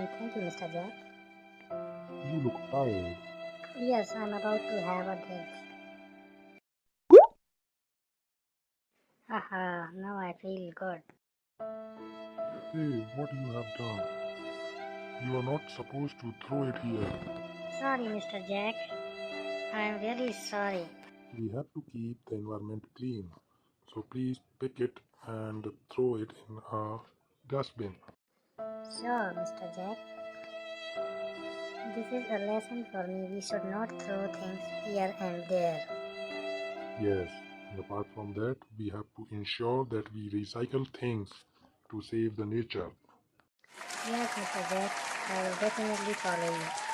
fine, thank you, Mr. Jack. You look tired. Yes, I'm about to have a drink. Haha, now I feel good. Hey, what you have done? You are not supposed to throw it here. Sorry, Mr. Jack. I'm really sorry. We have to keep the environment clean. So please pick it and throw it in a dustbin. Sure, Mr. Jack. This is a lesson for me. We should not throw things here and there. Yes, and apart from that, we have to ensure that we recycle things to save the nature. Yes, Mr. Jack, I will definitely follow you.